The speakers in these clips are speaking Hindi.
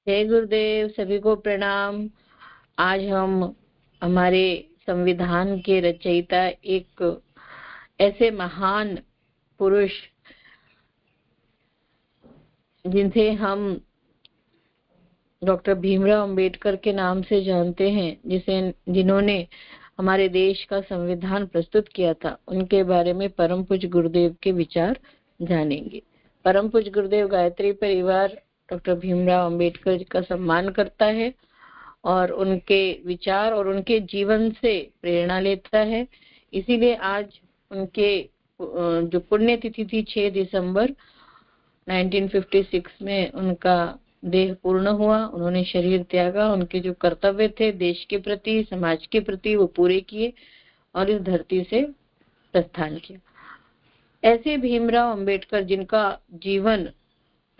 जय गुरुदेव, सभी को प्रणाम। आज हम हमारे संविधान के रचयिता, एक ऐसे महान पुरुष जिनसे हम डॉक्टर भीमराव अंबेडकर के नाम से जानते हैं, जिन्होंने हमारे देश का संविधान प्रस्तुत किया था, उनके बारे में परम पूज्य गुरुदेव के विचार जानेंगे। परम पूज्य गुरुदेव गायत्री परिवार डॉक्टर भीमराव अंबेडकर का सम्मान करता है और उनके विचार और उनके जीवन से प्रेरणा लेता है। इसीलिए आज उनके जो पुण्यतिथि थी 6 दिसंबर 1956 में उनका देह पूर्ण हुआ। उन्होंने शरीर त्यागा, उनके जो कर्तव्य थे देश के प्रति, समाज के प्रति, वो पूरे किए और इस धरती से प्रस्थान किया। ऐसे भीमराव अंबेडकर जिनका जीवन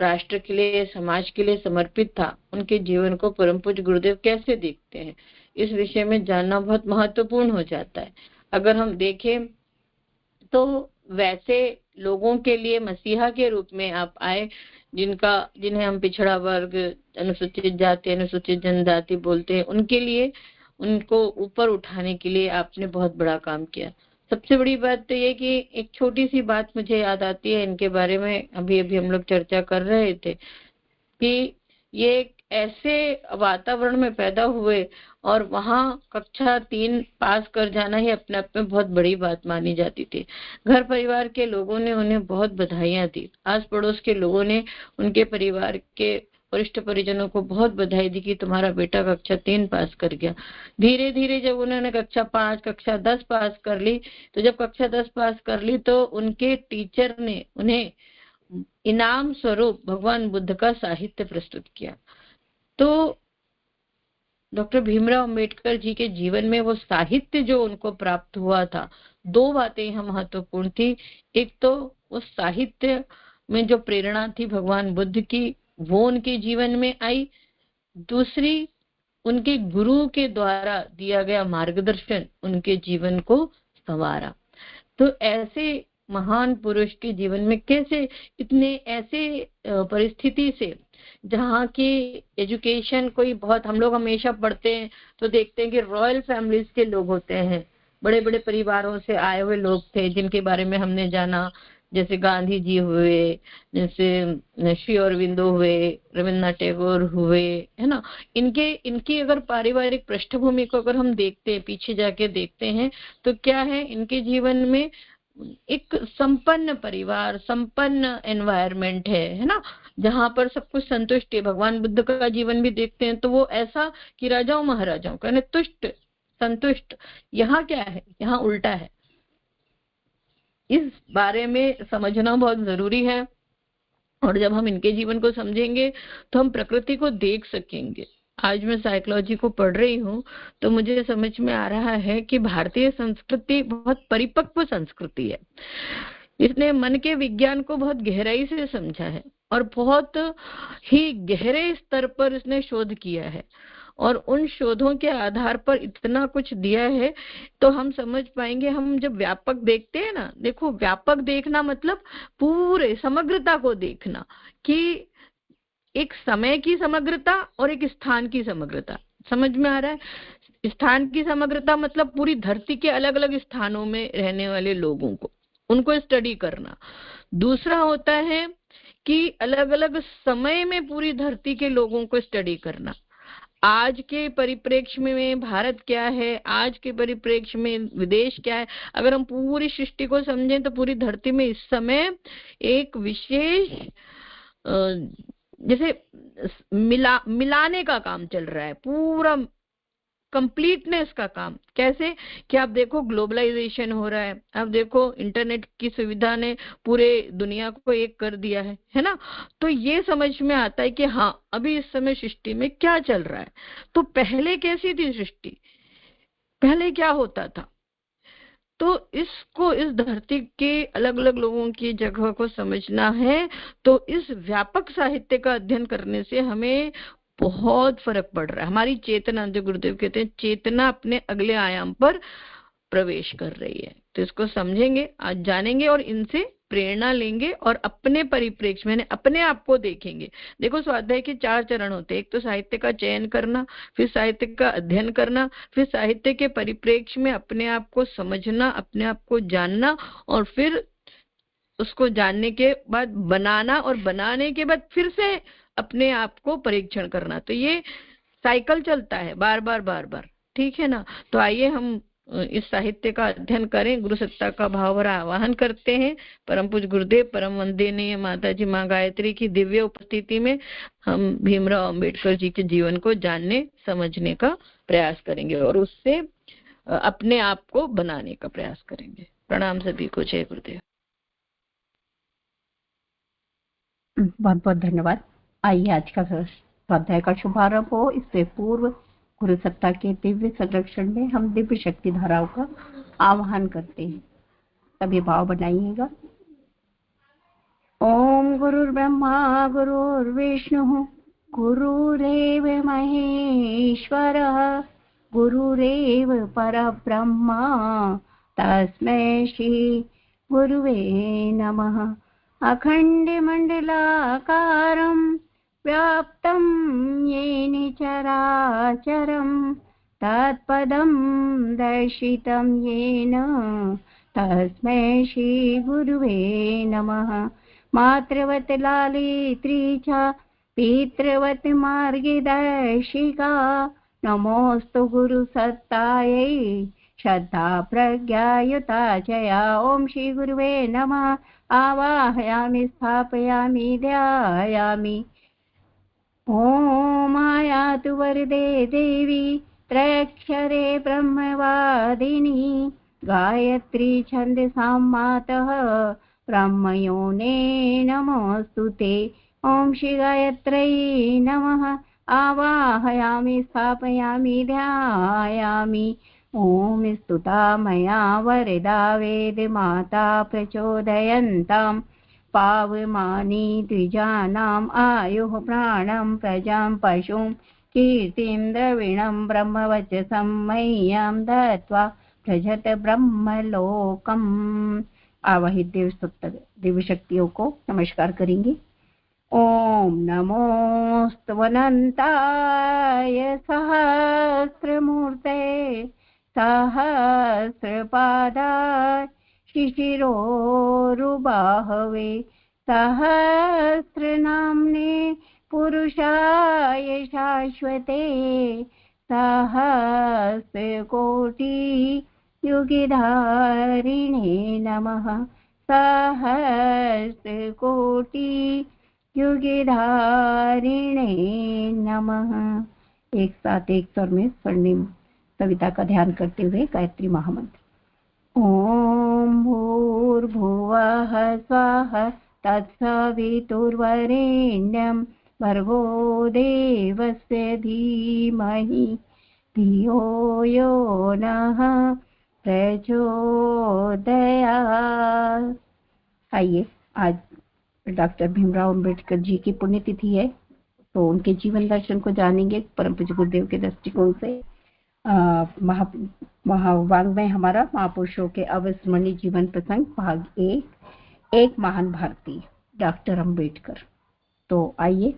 राष्ट्र के लिए, समाज के लिए समर्पित था, उनके जीवन को परम पूज्य गुरुदेव कैसे देखते हैं, इस विषय में जानना बहुत महत्वपूर्ण हो जाता है। अगर हम देखें तो वैसे लोगों के लिए मसीहा के रूप में आप आए, जिन्हें हम पिछड़ा वर्ग, अनुसूचित जाति, अनुसूचित जनजाति बोलते हैं, उनके लिए, उनको ऊपर उठाने के लिए आपने बहुत बड़ा काम किया। सबसे बड़ी बात तो ये कि एक छोटी सी बात मुझे याद आती है इनके बारे में, अभी अभी हम लोग चर्चा कर रहे थे कि ये एक ऐसे वातावरण में पैदा हुए और वहां कक्षा 3 पास कर जाना ही अपने आप में बहुत बड़ी बात मानी जाती थी। घर परिवार के लोगों ने उन्हें बहुत बधाइयां दी, आस पड़ोस के लोगों ने उनके परिवार के वरिष्ठ परिजनों को बहुत बधाई दी कि तुम्हारा बेटा कक्षा 3 पास कर गया। धीरे धीरे जब उन्होंने कक्षा 5, कक्षा 10 पास कर ली, तो जब कक्षा 10 पास कर ली तो उनके टीचर ने उन्हें इनाम स्वरूप भगवान बुद्ध का साहित्य प्रस्तुत किया। तो डॉक्टर भीमराव अंबेडकर जी के जीवन में वो साहित्य जो उनको प्राप्त हुआ था, दो बातें यहाँ महत्वपूर्ण थी। एक तो उस साहित्य में जो प्रेरणा थी भगवान बुद्ध की, वो उनके जीवन में आई। दूसरी, उनके गुरु के द्वारा दिया गया मार्गदर्शन उनके जीवन को संवारा। तो ऐसे महान पुरुष के जीवन में कैसे इतने ऐसे परिस्थिति से, जहाँ की एजुकेशन कोई बहुत, हम लोग हमेशा पढ़ते हैं तो देखते हैं कि रॉयल फैमिलीज के लोग होते हैं, बड़े बड़े परिवारों से आए हुए लोग थे जिनके बारे में हमने जाना, जैसे गांधी जी हुए, जैसे श्री अरविंदो हुए, रविन्द्रनाथ टैगोर हुए, है ना। इनकी अगर पारिवारिक पृष्ठभूमि को अगर हम देखते हैं, पीछे जाके देखते हैं, तो क्या है, इनके जीवन में एक संपन्न परिवार, संपन्न एनवायरनमेंट है ना, जहां पर सब कुछ संतुष्ट है। भगवान बुद्ध का जीवन भी देखते हैं तो वो ऐसा कि राजाओं महाराजाओं का तुष्ट, संतुष्ट। यहाँ क्या है, यहाँ उल्टा है। इस बारे में समझना बहुत जरूरी है, और जब हम इनके जीवन को समझेंगे तो हम प्रकृति को देख सकेंगे। आज मैं साइकोलॉजी को पढ़ रही हूँ तो मुझे समझ में आ रहा है कि भारतीय संस्कृति बहुत परिपक्व संस्कृति है। इसने मन के विज्ञान को बहुत गहराई से समझा है और बहुत ही गहरे स्तर पर इसने शोध किया है, और उन शोधों के आधार पर इतना कुछ दिया है। तो हम समझ पाएंगे, हम जब व्यापक देखते हैं ना, देखो व्यापक देखना मतलब पूरे समग्रता को देखना, कि एक समय की समग्रता और एक स्थान की समग्रता। समझ में आ रहा है? स्थान की समग्रता मतलब पूरी धरती के अलग अलग स्थानों में रहने वाले लोगों को, उनको स्टडी करना। दूसरा होता है कि अलग अलग समय में पूरी धरती के लोगों को स्टडी करना। आज के परिप्रेक्ष्य में भारत क्या है, आज के परिप्रेक्ष्य में विदेश क्या है। अगर हम पूरी सृष्टि को समझें तो पूरी धरती में इस समय एक विशेष जैसे मिलाने का काम चल रहा है, पूरा कंप्लीटनेस का काम। कैसे कि आप देखो ग्लोबलाइजेशन हो रहा है, आप देखो इंटरनेट की सुविधा ने पूरे दुनिया को एक कर दिया है ना। तो ये समझ में आता है कि हाँ, अभी इस समय सृष्टि में क्या चल रहा है। तो पहले कैसी थी सृष्टि, पहले क्या होता था। तो इसको, इस धरती के अलग अलग लोगों की जगह को समझना है, तो इस व्यापक साहित्य का अध्ययन करने से हमें बहुत फर्क पड़ रहा है। हमारी चेतना, जो गुरुदेव कहते हैं, चेतना अपने अगले आयाम पर प्रवेश कर रही है। तो इसको समझेंगे, आज जानेंगे और इनसे प्रेरणा लेंगे और अपने परिप्रेक्ष्य में अपने आप को देखेंगे। देखो, स्वाध्याय के 4 चरण होते हैं। एक तो साहित्य का चयन करना, फिर साहित्य का अध्ययन करना, फिर साहित्य के परिप्रेक्ष्य में अपने आप को समझना, अपने आप को जानना, और फिर उसको जानने के बाद बनाना, और बनाने के बाद फिर से अपने आप को परीक्षण करना। तो ये साइकिल चलता है बार बार बार बार, ठीक है ना। तो आइए हम इस साहित्य का अध्ययन करें, गुरु सत्ता का भाव और आवाहन करते हैं। परम पूज्य गुरुदेव, परम वंदनीय माता जी माँ गायत्री की दिव्य उपस्थिति में हम भीमराव अंबेडकर जी के जीवन को जानने समझने का प्रयास करेंगे और उससे अपने आप को बनाने का प्रयास करेंगे। प्रणाम सभी को। जय गुरुदेव। बहुत बहुत धन्यवाद। आइए आज का स्वाध्याय का शुभारंभ हो। इससे पूर्व गुरु सत्ता के दिव्य संरक्षण में हम दिव्य शक्ति धाराओं का आवाहन करते हैं। सभी भाव बनाइएगा। ओम गुरुर्ब्रह्मा गुरुर्विष्णु गुरुरेव महेश्वरः गुरुरेव परब्रह्मा तस्मै श्री गुरुवे नमः। अखण्डमण्डलाकारं व्याप्तं येन चराचरं तत्पदं दर्शितं येन तस्मै श्रीगुरुवे नमः। मातृवत् लालित्री च पितृवत् मार्गदर्शिका नमोस्तु गुरुसत्तायै श्रद्धा प्रज्ञायुता चया। ओम श्री गुरुवे नमः। आवाहयामि स्थापयामि ध्यायामि। ओम आयातु वरदे देवी त्रयक्षरे ब्रह्मवादिनी गायत्री छन्दसां मातः ब्रह्मयोने नमोऽस्तुते। ओम श्री गायत्र्यै नमः। आवाहयामि स्थापयामि ध्यायामि। ओम स्तुता मया वरदा वेदमाता प्रचोदयन्तां पावमानि द्विजानाम् आयुः प्राणं प्रजां पशुं कीर्तिं द्रविणं ब्रह्मवचसं मह्यं दत्त्वा प्रजत ब्रह्मलोकम्। आवाहित दिव्य शक्तियों को नमस्कार करेंगे। ओम नमोस्तवनन्ताय सहस्रमूर्ते सहस्रपादाय शिशिरोरुबाहवे सहस्रनाम्ने पुरुषाय शाश्वते सहस्रकोटि युगधारिणे नमः। सहस्रकोटि युगधारिणे नमः। एक साथ एक स्वर में स्वर्णिम कविता का ध्यान करते हुए गायत्री महामंत्र। ओम भूर्भुवः स्वः तत्सवितुर्वरेण्यं भर्गो देवस्य धीमहि धियो यो नः प्रचोदयात्। आइए, आज डॉक्टर भीमराव अंबेडकर जी की पुण्यतिथि है, तो उनके जीवन दर्शन को जानेंगे परम पूज्य गुरुदेव के दृष्टिकोण से। महावांग्मय हमारा महापुरुषों के अविस्मरणीय जीवन प्रसंग भाग 1, एक महान भारतीय डॉक्टर अंबेडकर। तो आइए,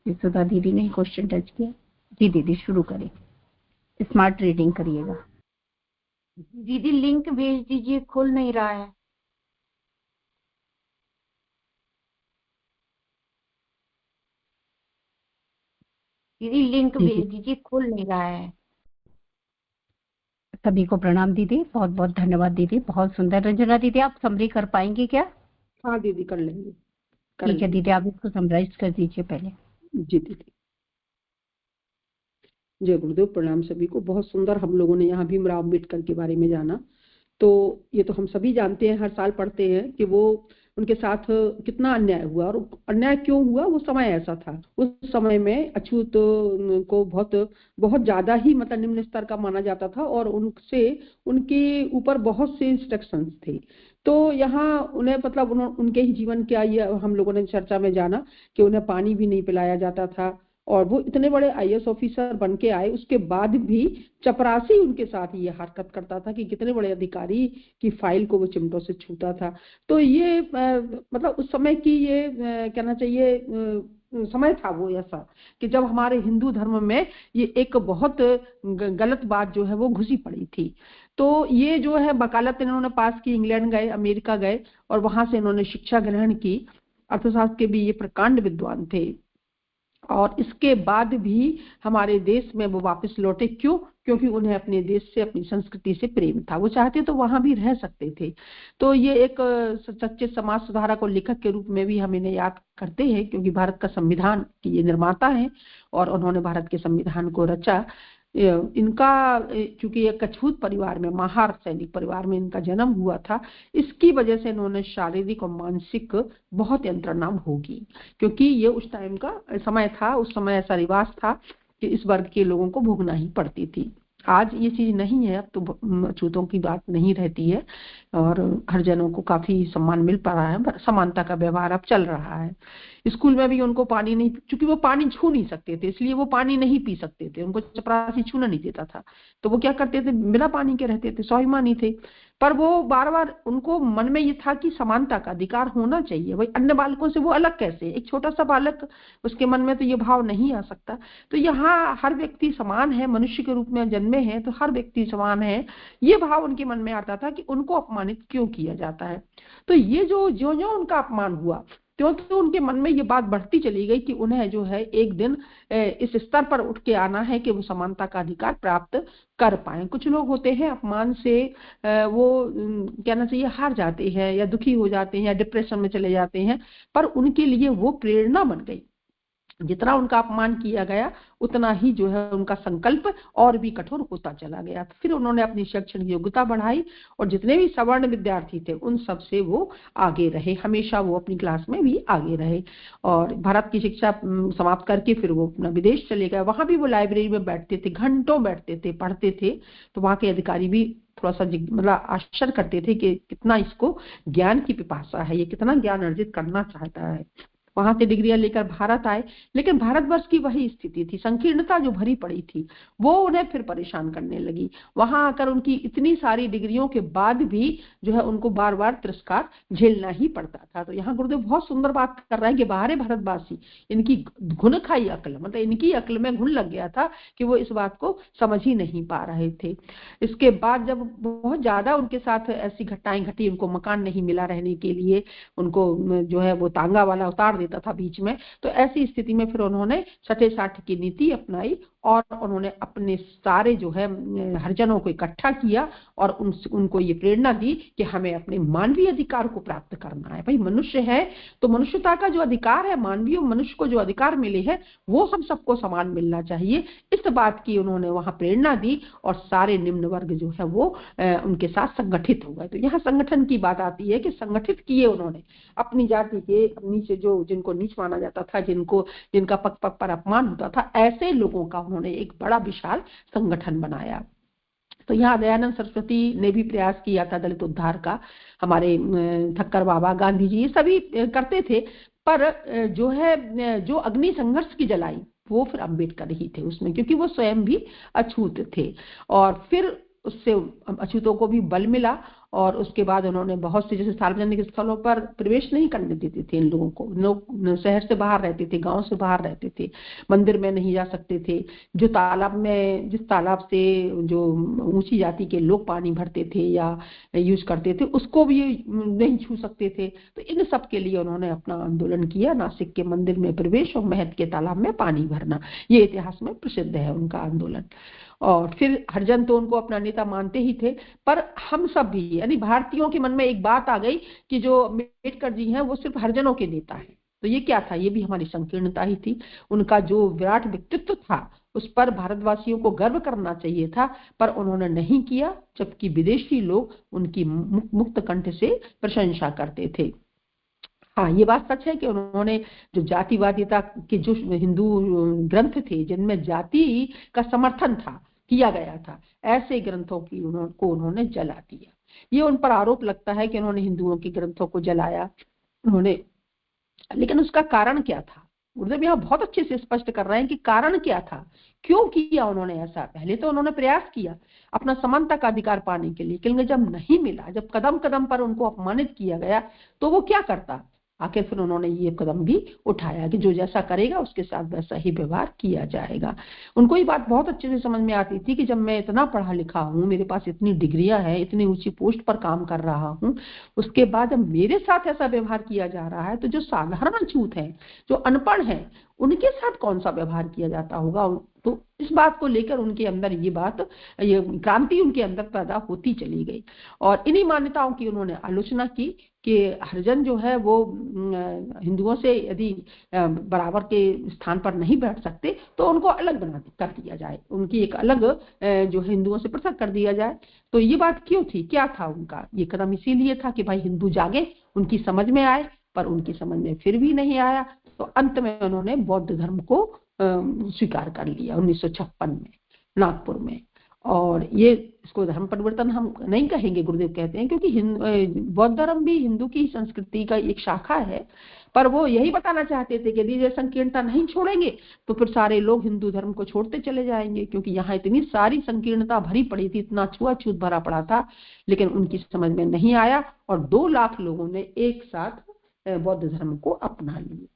सुधा दीदी ने क्वेश्चन टच किया। जी दीदी शुरू करें। स्मार्ट रीडिंग करिएगा। दीदी लिंक भेज दीजिए, खुल नहीं रहा है। दीदी लिंक भेज दीजिए, खुल नहीं रहा है। सभी को प्रणाम दीदी, बहुत बहुत धन्यवाद दीदी, बहुत सुंदर। रंजना दीदी, आप समरी कर पाएंगे क्या? हाँ दीदी, कर लेंगे। ठीक है दीदी, आप इसको समराइज कर दीजिए पहले। जी दीदी। जय गुरुदेव, प्रणाम सभी को। बहुत सुंदर हम लोगों ने यहाँ भीमराव अम्बेडकर के बारे में जाना। तो ये तो हम सभी जानते हैं, हर साल पढ़ते हैं कि वो उनके साथ कितना अन्याय हुआ, और अन्याय क्यों हुआ। वो समय ऐसा था, उस समय में अछूत को बहुत ज्यादा ही मतलब निम्न स्तर का माना जाता था, और उनसे उनके ऊपर बहुत से इंस्ट्रक्शंस थे। तो यहाँ उन्हें मतलब उनके ही जीवन क्या ये हम लोगों ने चर्चा में जाना कि उन्हें पानी भी नहीं पिलाया जाता था, और वो इतने बड़े आईएएस ऑफिसर बन के आए, उसके बाद भी चपरासी उनके साथ ये हरकत करता था कि कितने बड़े अधिकारी की फाइल को वो चिमटों से छूता था। तो ये मतलब उस समय की ये कहना चाहिए समय था वो ऐसा कि जब हमारे हिंदू धर्म में ये एक बहुत गलत बात जो है वो घुसी पड़ी थी। तो ये जो है वकालत इन्होंने पास की, इंग्लैंड गए, अमेरिका गए और वहां से इन्होंने शिक्षा ग्रहण की। अर्थशास्त्र के भी ये प्रकांड विद्वान थे और इसके बाद भी हमारे देश में वो वापस लौटे। क्यों? क्योंकि उन्हें अपने देश से, अपनी संस्कृति से प्रेम था। वो चाहते तो वहां भी रह सकते थे। तो ये एक सच्चे समाज सुधारक और लेखक के रूप में भी हम इन्हें याद करते हैं, क्योंकि भारत का संविधान के ये निर्माता हैं और उन्होंने भारत के संविधान को रचा। इनका चूंकि एक अछूत परिवार में, महार सैनिक परिवार में इनका जन्म हुआ था, इसकी वजह से इन्होंने शारीरिक और मानसिक बहुत यंत्रणा भोगी, क्योंकि ये उस टाइम का समय था, उस समय ऐसा रिवाज था कि इस वर्ग के लोगों को भोगना ही पड़ती थी। आज ये चीज नहीं है, अब तो अछूतों की बात नहीं रहती है और हर जनों को काफी सम्मान मिल पा रहा है, समानता का व्यवहार अब चल रहा है। स्कूल में भी उनको पानी नहीं, चूंकि वो पानी छू नहीं सकते थे इसलिए वो पानी नहीं पी सकते थे, उनको चपरासी छूना नहीं देता था, तो वो क्या करते थे, बिना पानी के रहते थे, स्वाभिमानी थे। पर वो बार बार उनको मन में ये था कि समानता का अधिकार होना चाहिए, भाई अन्य बालकों से वो अलग कैसे, एक छोटा सा बालक, उसके मन में तो ये भाव नहीं आ सकता। तो यहाँ हर व्यक्ति समान है, मनुष्य के रूप में जन्मे हैं तो हर व्यक्ति समान है, ये भाव उनके मन में आता था कि उनको अपमानित क्यों किया जाता है। तो ये जो ज्यों ज्यों उनका अपमान हुआ त्यों तो उनके मन में ये बात बढ़ती चली गई कि उन्हें जो है एक दिन इस स्तर पर उठ के आना है कि वो समानता का अधिकार प्राप्त कर पाए। कुछ लोग होते हैं अपमान से वो कहना चाहिए हार जाते हैं या दुखी हो जाते हैं या डिप्रेशन में चले जाते हैं, पर उनके लिए वो प्रेरणा बन गई। जितना उनका अपमान किया गया उतना ही जो है उनका संकल्प और भी कठोर होता चला गया। फिर उन्होंने अपनी शैक्षणिक योग्यता बढ़ाई और जितने भी सवर्ण विद्यार्थी थे उन सब से वो आगे रहे, हमेशा वो अपनी क्लास में भी आगे रहे। और भारत की शिक्षा समाप्त करके फिर वो अपना विदेश चले गए। वहां भी वो लाइब्रेरी में बैठते थे, घंटों बैठते थे, पढ़ते थे। तो वहां के अधिकारी भी थोड़ा सा मतलब आश्चर्य करते थे कि कितना इसको ज्ञान की पिपासा है, ये कितना ज्ञान अर्जित करना चाहता है। वहां से डिग्रियां लेकर भारत आए, लेकिन भारतवर्ष की वही स्थिति थी, संकीर्णता जो भरी पड़ी थी वो उन्हें फिर परेशान करने लगी। वहां आकर उनकी इतनी सारी डिग्रियों के बाद भी जो है उनको बार बार तिरस्कार झेलना ही पड़ता था। तो यहाँ गुरुदेव बहुत सुंदर बात कर रहे हैं कि बाहरी भारतवासी, इनकी घुन खाई अक्ल, मतलब इनकी अक्ल में घुन लग गया था कि वो इस बात को समझ ही नहीं पा रहे थे। इसके बाद जब बहुत ज्यादा उनके साथ ऐसी घटनाएं घटी, उनको मकान नहीं मिला रहने के लिए, उनको जो है वो तांगा वाला उतार देता था बीच में, तो ऐसी स्थिति में फिर उन्होंने छठे साठ की नीति अपनाई और उन्होंने अपने सारे जो है हरिजनों को इकट्ठा किया और उनको ये प्रेरणा दी कि हमें अपने मानवीय अधिकार को प्राप्त करना है। भाई मनुष्य है तो मनुष्यता का जो अधिकार है, मानवीय मनुष्य को जो अधिकार मिले हैं वो हम सबको समान मिलना चाहिए। इस बात की उन्होंने वहां प्रेरणा दी और सारे निम्न वर्ग जो है वो उनके साथ संगठित हो गए। तो यहाँ संगठन की बात आती है कि संगठित किए उन्होंने अपनी जाति के नीचे, जो जिनको नीच माना जाता था, जिनका पग पग पर अपमान होता था, ऐसे लोगों का उन्होंने एक बड़ा विशाल संगठन बनाया। तो यहाँ दयानंद सरस्वती ने भी प्रयास किया था दलित उद्धार का, हमारे ठक्कर बाबा, गांधी जी, ये सभी करते थे। पर जो है जो अग्नि संघर्ष की जलाई वो फिर अम्बेडकर ही थे उसमें, क्योंकि वो स्वयं भी अछूत थे। और फिर उससे अछूतों को भी बल मिला और उसके बाद उन्होंने बहुत से, जैसे सार्वजनिक स्थलों पर प्रवेश नहीं करने देते थे इन लोगों को, लोग शहर से बाहर रहते थे, गांव से बाहर रहते थे, मंदिर में नहीं जा सकते थे, जो तालाब में, जिस तालाब से जो ऊंची जाति के लोग पानी भरते थे या यूज करते थे उसको भी नहीं छू सकते थे। तो इन सब के लिए उन्होंने अपना आंदोलन किया, नासिक के मंदिर में प्रवेश और महत के तालाब में पानी भरना, ये इतिहास में प्रसिद्ध है उनका आंदोलन। और फिर हरिजन तो उनको अपना नेता मानते ही थे, पर हम सब भी यानी भारतीयों के मन में एक बात आ गई कि जो अम्बेडकर जी हैं वो सिर्फ हरिजनों के नेता हैं। तो ये क्या था, ये भी हमारी संकीर्णता ही थी। उनका जो विराट व्यक्तित्व था उस पर भारतवासियों को गर्व करना चाहिए था, पर उन्होंने नहीं किया, जबकि विदेशी लोग उनकी मुक्त कंठ से प्रशंसा करते थे। हाँ, ये बात सच है कि उन्होंने जो जातिवादिता के जो हिंदू ग्रंथ थे जिनमें जाति का समर्थन था, किया गया था, ऐसे ग्रंथों को उन्होंने जला दिया। ये उन पर आरोप लगता है कि उन्होंने हिंदुओं के ग्रंथों को जलाया उन्होंने, लेकिन उसका कारण क्या था? गुरुदेव यहाँ बहुत अच्छे से स्पष्ट कर रहे हैं कि कारण क्या था, क्यों किया उन्होंने ऐसा। पहले तो उन्होंने प्रयास किया अपना समानता का अधिकार पाने के लिए, लेकिन जब नहीं मिला, जब कदम कदम पर उनको अपमानित किया गया, तो वो क्या करता, आखिर फिर उन्होंने ये कदम भी उठाया कि जो जैसा करेगा उसके साथ वैसा ही व्यवहार किया जाएगा। उनको ये बात बहुत अच्छे से समझ में आती थी कि जब मैं इतना पढ़ा लिखा हूँ, मेरे पास इतनी डिग्रियां हैं, इतनी ऊंची पोस्ट पर काम कर रहा हूँ, उसके बाद जब मेरे साथ ऐसा व्यवहार किया जा रहा है, तो जो साधारण अछूत है, जो अनपढ़ है, उनके साथ कौन सा व्यवहार किया जाता होगा। तो इस बात को लेकर उनके अंदर ये क्रांति उनके अंदर पैदा होती चली गई, और इन्हीं मान्यताओं की उन्होंने आलोचना की कि हरिजन जो है वो हिंदुओं से यदि बराबर के स्थान पर नहीं बैठ सकते तो उनको अलग बना कर दिया जाए, उनकी एक अलग जो हिंदुओं से पृथक कर दिया जाए। तो ये बात क्यों थी, क्या था उनका ये कदम? इसीलिए था कि भाई हिंदू जागे, उनकी समझ में आए, पर उनकी समझ में फिर भी नहीं आया। तो अंत में उन्होंने बौद्ध धर्म को स्वीकार कर लिया 1956 में नागपुर में। और ये इसको धर्म परिवर्तन हम नहीं कहेंगे, गुरुदेव कहते हैं, क्योंकि बौद्ध धर्म भी हिंदू की संस्कृति का एक शाखा है। पर वो यही बताना चाहते थे कि यदि ये संकीर्णता नहीं छोड़ेंगे तो फिर सारे लोग हिंदू धर्म को छोड़ते चले जाएंगे, क्योंकि यहाँ इतनी सारी संकीर्णता भरी पड़ी थी, इतना छुआछूत भरा पड़ा था। लेकिन उनकी समझ में नहीं आया और 2 लाख लोगों ने एक साथ बौद्ध धर्म को अपना लिया।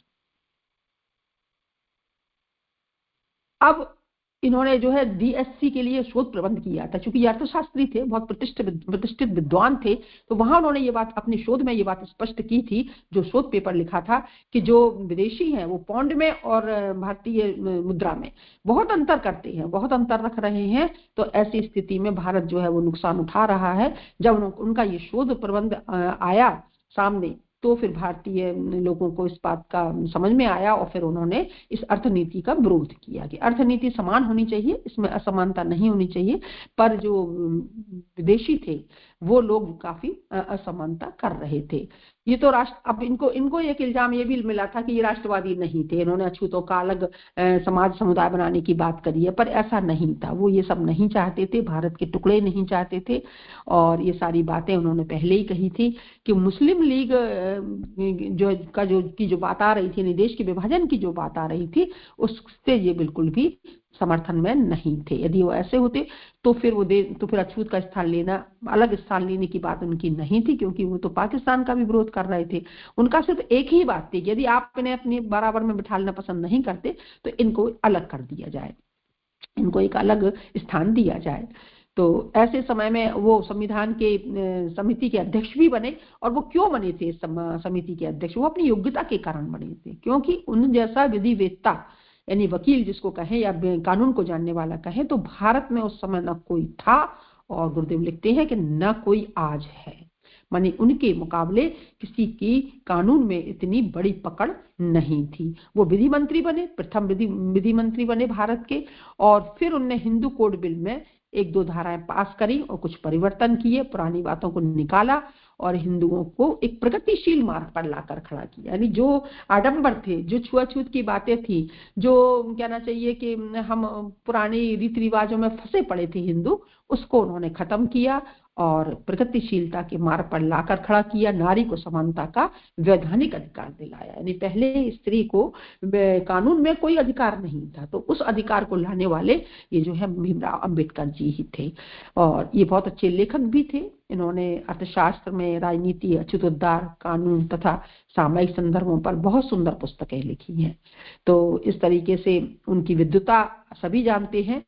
अब इन्होंने जो है DSC के लिए शोध प्रबंध किया था, क्योंकि ये अर्थशास्त्री थे, बहुत प्रतिष्ठित विद्वान थे। तो वहां उन्होंने ये बात अपने शोध में ये बात स्पष्ट की थी, जो शोध पेपर लिखा था, कि जो विदेशी हैं वो पौंड में और भारतीय मुद्रा में बहुत अंतर करते हैं, बहुत अंतर रख रहे हैं। तो ऐसी स्थिति में भारत जो है वो नुकसान उठा रहा है। जब उनका ये शोध प्रबंध आया सामने, तो फिर भारतीय लोगों को इस बात का समझ में आया और फिर उन्होंने इस अर्थनीति का विरोध किया कि अर्थनीति समान होनी चाहिए, इसमें असमानता नहीं होनी चाहिए। पर जो विदेशी थे वो लोग काफी असमानता कर रहे थे। ये तो अब इनको एक इल्जाम ये भी मिला था कि ये राष्ट्रवादी नहीं थे, इन्होंने अछूतों का अलग समाज समुदाय बनाने की बात करी है, पर ऐसा नहीं था। वो ये सब नहीं चाहते थे, भारत के टुकड़े नहीं चाहते थे। और ये सारी बातें उन्होंने पहले ही कही थी कि मुस्लिम लीग जो बात आ रही थी, देश के विभाजन की जो बात आ रही थी, उससे ये बिल्कुल भी समर्थन में नहीं थे। यदि वो ऐसे होते तो फिर अछूत का स्थान लेना, अलग स्थान लेने की बात उनकी नहीं थी, क्योंकि वो तो पाकिस्तान का भी विरोध कर रहे थे। उनका सिर्फ एक ही बात थी कि यदि आप इन्हें अपने बराबर में बिठाना पसंद नहीं करते तो इनको अलग कर दिया जाए, इनको एक अलग स्थान दिया जाए। तो ऐसे समय में वो संविधान के समिति के अध्यक्ष भी बने। और वो क्यों बने थे समिति के अध्यक्ष? वो अपनी योग्यता के कारण बने थे, क्योंकि उन जैसा विधिवेत्ता यानी वकील जिसको कहें या कानून को जानने वाला कहें, तो भारत में उस समय न कोई था, और गुरुदेव लिखते हैं कि न कोई आज है। माने उनके मुकाबले किसी की कानून में इतनी बड़ी पकड़ नहीं थी। वो विधि मंत्री बने, प्रथम विधि मंत्री बने भारत के, और फिर उनने हिंदू कोड बिल में 1-2 धाराएं पास करी और कुछ परिवर्तन किए, पुरानी बातों को निकाला और हिंदुओं को एक प्रगतिशील मार्ग पर लाकर खड़ा किया। यानी जो आडंबर थे, जो छुआछूत की बातें थी, जो कहना चाहिए कि हम पुरानी रीति रिवाजों में फंसे पड़े थे हिंदू, उसको उन्होंने खत्म किया और प्रगतिशीलता के मार्ग पर लाकर खड़ा किया। नारी को समानता का वैधानिक अधिकार दिलाया। यानी पहले स्त्री को कानून में कोई अधिकार नहीं था, तो उस अधिकार को लाने वाले ये जो है भीमराव अंबेडकर जी ही थे। और ये बहुत अच्छे लेखक भी थे। इन्होंने अर्थशास्त्र में, राजनीति, अछूतोद्धार, कानून तथा सामयिक संदर्भों पर बहुत सुंदर पुस्तकें लिखी हैं। तो इस तरीके से उनकी विद्वता सभी जानते हैं।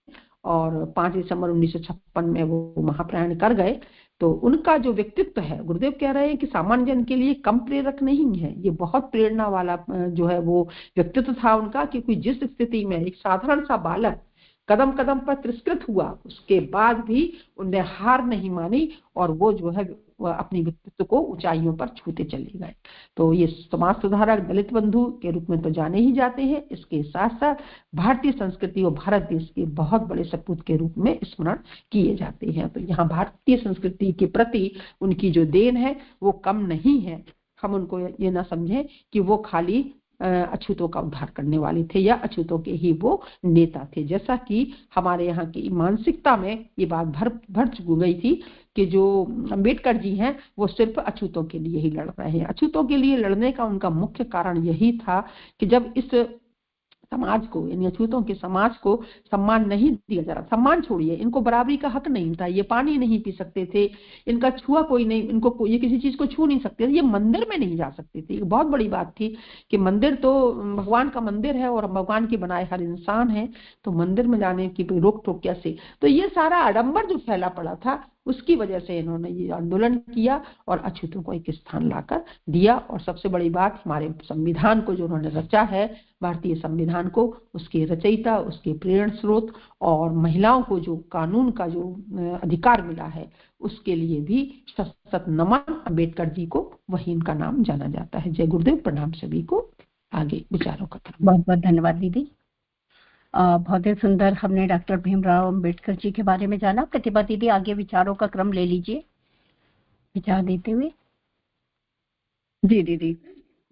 और 5 दिसंबर 1956 में वो महाप्रयाण कर गए। तो उनका जो व्यक्तित्व है, गुरुदेव कह रहे हैं कि सामान्य जन के लिए कम प्रेरक नहीं है, ये बहुत प्रेरणा वाला जो है वो व्यक्तित्व था उनका। क्योंकि जिस स्थिति में एक साधारण सा बालक कदम कदम पर तिरस्कृत हुआ, उसके बाद भी उनने हार नहीं मानी और वो जो है अपनी व्यक्तित्व को ऊंचाइयों पर छूते चले गए। तो ये समाज सुधारक, दलित बंधु के रूप में तो जाने ही जाते हैं। इसके साथ साथ भारतीय संस्कृति और भारत देश के बहुत बड़े सपूत के रूप में स्मरण किए जाते हैं। तो यहाँ भारतीय संस्कृति के प्रति उनकी जो देन है वो कम नहीं है। हम उनको ये ना समझें कि वो खाली अछूतों का उद्धार करने वाले थे या अछूतों के ही वो नेता थे। जैसा कि हमारे यहाँ की मानसिकता में ये बात भर गई थी कि जो अंबेडकर जी हैं वो सिर्फ अछूतों के लिए ही लड़ रहे हैं। अछूतों के लिए लड़ने का उनका मुख्य कारण यही था कि जब इस समाज को, यानी अछूतों के समाज को सम्मान नहीं दिया जा रहा। सम्मान छोड़िए, इनको बराबरी का हक नहीं था, ये पानी नहीं पी सकते थे, इनका छुआ कोई नहीं, इनको ये किसी चीज को छू नहीं सकते थे, ये मंदिर में नहीं जा सकते थे। ये बहुत बड़ी बात थी कि मंदिर तो भगवान का मंदिर है और भगवान के बनाए हर इंसान है, तो मंदिर में जाने की रोक टोक कैसे। तो ये सारा आडंबर जो फैला पड़ा था, उसकी वजह से इन्होंने ये आंदोलन किया और अछूतों को एक स्थान लाकर दिया। और सबसे बड़ी बात, हमारे संविधान को जो उन्होंने रचा है, भारतीय संविधान को, उसके रचयिता, उसके प्रेरण स्रोत और महिलाओं को जो कानून का जो अधिकार मिला है, उसके लिए भी सशक्त नमन अम्बेडकर जी को, वही इनका नाम जाना जाता है। जय गुरुदेव, प्रणाम सभी को। आगे विचारों का क्रम। बहुत बहुत धन्यवाद दीदी। बहुत ही सुंदर हमने डॉक्टर भीमराव अंबेडकर जी के बारे में जाना। प्रतिभा दीदी, आगे विचारों का क्रम ले लीजिए, विचार देते हुए। जी दीदी,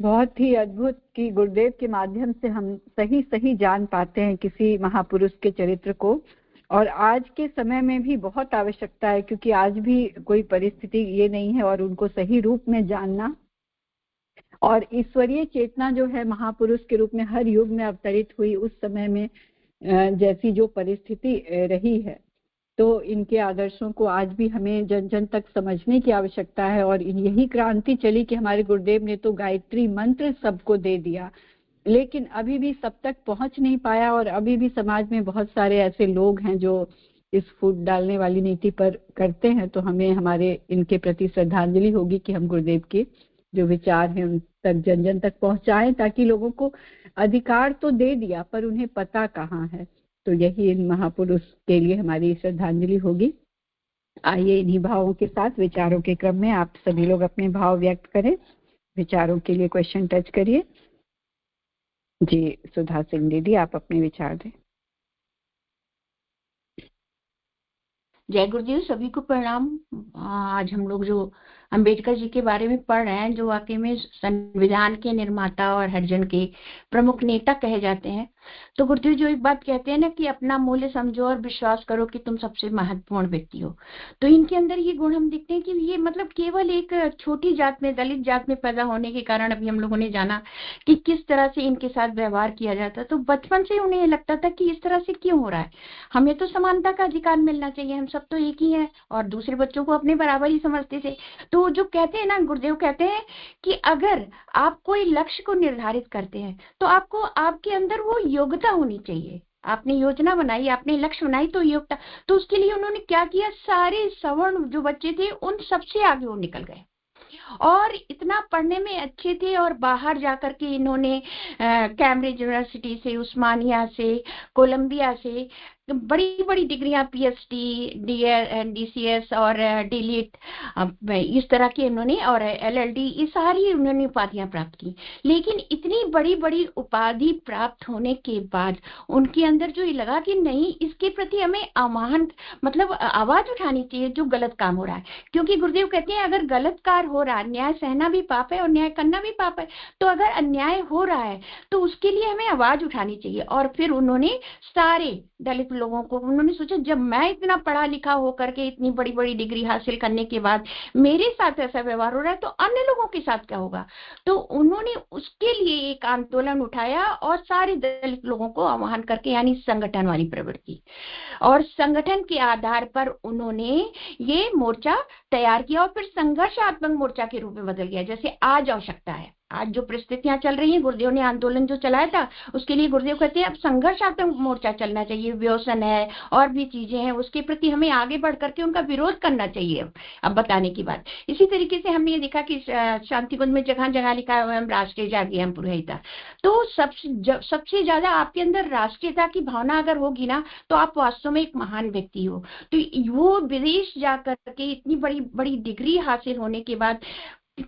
बहुत ही अद्भुत कि गुरुदेव के माध्यम से हम सही सही जान पाते हैं किसी महापुरुष के चरित्र को। और आज के समय में भी बहुत आवश्यकता है, क्योंकि आज भी कोई परिस्थिति ये नहीं है, और उनको सही रूप में जानना और ईश्वरीय चेतना जो है महापुरुष के रूप में हर युग में अवतरित हुई, उस समय में जैसी जो परिस्थिति रही है, तो इनके आदर्शों को आज भी हमें जन जन तक समझने की आवश्यकता है। और यही क्रांति चली कि हमारे गुरुदेव ने तो गायत्री मंत्र सबको दे दिया, लेकिन अभी भी सब तक पहुंच नहीं पाया। और अभी भी समाज में बहुत सारे ऐसे लोग हैं जो इस फूट डालने वाली नीति पर करते हैं। तो हमें हमारे इनके प्रति श्रद्धांजलि होगी कि हम गुरुदेव के जो विचार हैं उन तक जन जन तक पहुंचाएं, ताकि लोगों को अधिकार तो दे दिया पर उन्हें पता कहाँ है। तो यही इन महापुरुष के लिए हमारी श्रद्धांजलि होगी। आइए इन्हीं भावों के साथ विचारों के क्रम में आप सभी लोग अपने भाव व्यक्त करें। विचारों के लिए क्वेश्चन टच करिए। जी सुधा सिंह दीदी, आप अपने विचार दें। जय गुरुदेव, सभी को प्रणाम। आज हम लोग जो अंबेडकर जी के बारे में पढ़ रहे हैं, जो वाकई में संविधान के निर्माता और हरिजन के प्रमुख नेता कहे जाते हैं, तो गुरुदेव जो एक बात कहते हैं ना कि अपना मूल्य समझो और विश्वास करो कि तुम सबसे महत्वपूर्ण व्यक्ति हो, तो इनके अंदर ये गुण हम देखते हैं कि ये मतलब केवल एक छोटी जात में, दलित जात में पैदा होने के कारण अभी हम लोगों ने जाना कि किस तरह से इनके साथ व्यवहार किया जाता, तो बचपन से उन्हें लगता था कि इस तरह से क्यों हो रहा है, हमें तो समानता का अधिकार मिलना चाहिए, हम सब तो एक ही हैं, और दूसरे बच्चों को अपने बराबर ही समझते थे। तो जो कहते हैं ना, गुरुदेव कहते हैं कि अगर आप कोई लक्ष्य को निर्धारित करते हैं तो आपको आपके अंदर वो योग्यता होनी चाहिए। आपने योजना बनाई, आपने लक्ष्य बनाई, तो योग्यता, तो उसके लिए उन्होंने क्या किया, सारे सवर्ण जो बच्चे थे उन सबसे आगे वो निकल गए और इतना पढ़ने में अच्छे थे। और बाहर जाकर के इन्होंने कैम्ब्रिज यूनिवर्सिटी से, उस्मानिया से, कोलंबिया से बड़ी बड़ी डिग्रियां, पीएचडी, डीसीएस और डीलिट, इस तरह के इन्होंने, और एलएलडी, ये सारी उन्होंने उपाधियां प्राप्त की। लेकिन इतनी बड़ी बड़ी उपाधि प्राप्त होने के बाद उनके अंदर जो ये लगा कि नहीं, इसके प्रति हमें आह्वान, मतलब आवाज उठानी चाहिए जो गलत काम हो रहा है। क्योंकि गुरुदेव कहते हैं अगर गलत कार्य हो रहा है, अन्याय सहना भी पाप है और न्याय करना भी पाप है, तो अगर अन्याय हो रहा है तो उसके लिए हमें आवाज उठानी चाहिए। और फिर उन्होंने सारे दलित लोगों को, उन्होंने सोचा जब मैं इतना पढ़ा लिखा होकर के इतनी बड़ी बड़ी डिग्री हासिल करने के बाद मेरे साथ ऐसा व्यवहार हो रहा है, तो अन्य लोगों के साथ क्या होगा। तो उन्होंने उसके लिए एक आंदोलन उठाया और सारे दलित लोगों को आह्वान करके, यानी संगठन वाली प्रवृत्ति, और संगठन के आधार पर उन्होंने ये मोर्चा तैयार किया और फिर संघर्षात्मक मोर्चा के रूप में बदल गया। जैसे आज आवश्यकता है, आज जो परिस्थितियां चल रही हैं, गुरुदेव ने आंदोलन जो चलाया था उसके लिए गुरुदेव कहते हैं अब संघर्षात्मक मोर्चा चलना चाहिए, व्यसन है और भी चीजें हैं, उसके प्रति हमें आगे बढ़ करके उनका विरोध करना चाहिए। अब बताने की बात, इसी तरीके से हमने ये देखा कि शांति कुंज में जगह जगह लिखा हुआ है राष्ट्रीय जागे हम पुरोहिता। तो सबसे ज्यादा आपके अंदर राष्ट्रीयता की भावना अगर होगी ना, तो आप वास्तव में एक महान व्यक्ति हो। तो वो विदेश जाकर के इतनी बड़ी बड़ी डिग्री हासिल होने के बाद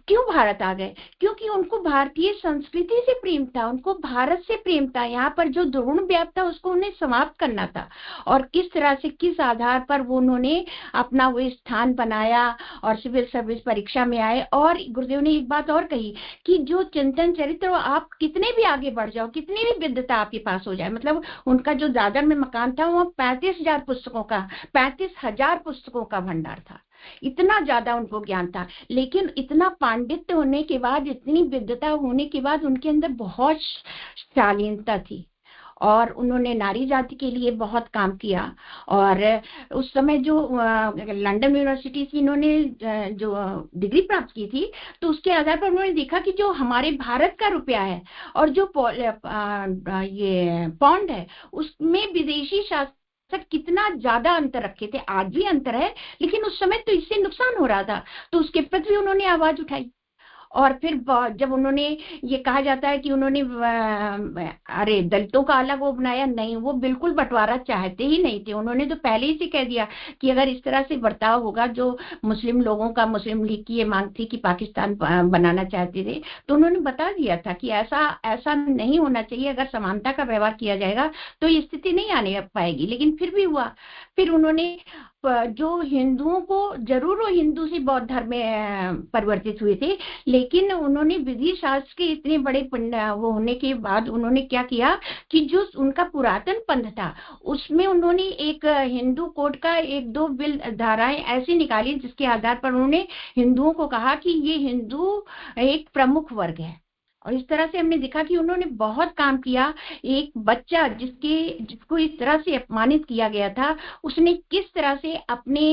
क्यों भारत आ गए, क्योंकि उनको भारतीय संस्कृति से प्रेम था, उनको भारत से प्रेम था। यहाँ पर जो द्रोण व्याप्त था उसको उन्हें समाप्त करना था। और किस तरह से, किस आधार पर वो उन्होंने अपना वो स्थान बनाया और सिविल सर्विस परीक्षा में आए। और गुरुदेव ने एक बात और कही कि जो चिंतन चरित्र, आप कितने भी आगे बढ़ जाओ, कितनी भी विद्वता आपके पास हो जाए, मतलब उनका जो दादर में मकान था वो 35,000 पुस्तकों का, 35,000 पुस्तकों का भंडार था, इतना ज्यादा उनको ज्ञान था। लेकिन इतना पांडित्य होने के बाद, इतनी विद्वता होने के बाद उनके अंदर बहुत शालीनता थी और उन्होंने नारी जाति के लिए बहुत काम किया। और उस समय जो लंदन यूनिवर्सिटी से इन्होंने जो डिग्री प्राप्त की थी, तो उसके आधार पर उन्होंने देखा कि जो हमारे भारत का रुपया है और जो ये पौंड है, उसमें विदेशी शासक कितना ज्यादा अंतर रखे थे। आज भी अंतर है, लेकिन उस समय तो इससे नुकसान हो रहा था, तो उसके प्रति भी उन्होंने आवाज उठाई। और फिर जब उन्होंने, ये कहा जाता है कि उन्होंने अरे दलितों का अलग वो बनाया, नहीं, वो बिल्कुल बंटवारा चाहते ही नहीं थे। उन्होंने तो पहले ही से कह दिया कि अगर इस तरह से बर्ताव होगा, जो मुस्लिम लोगों का, मुस्लिम लीग की ये मांग थी कि पाकिस्तान बनाना चाहते थे, तो उन्होंने बता दिया था कि ऐसा नहीं होना चाहिए। अगर समानता का व्यवहार किया जाएगा तो ये स्थिति नहीं आने पाएगी। लेकिन फिर भी हुआ। फिर उन्होंने जो हिंदुओं को, जरूर वो हिंदू से बौद्ध धर्म में परिवर्तित हुए थे, लेकिन उन्होंने विधि शास्त्र के इतने बड़े वो होने के बाद उन्होंने क्या किया कि जो उनका पुरातन पंथ था, उसमें उन्होंने एक हिंदू कोड का 1-2 बिल धाराएं ऐसी निकाली, जिसके आधार पर उन्होंने हिंदुओं को कहा कि ये हिंदू एक प्रमुख वर्ग है। और इस तरह से हमने देखा कि उन्होंने बहुत काम किया। एक बच्चा जिसको इस तरह से अपमानित किया गया था, उसने किस तरह से अपने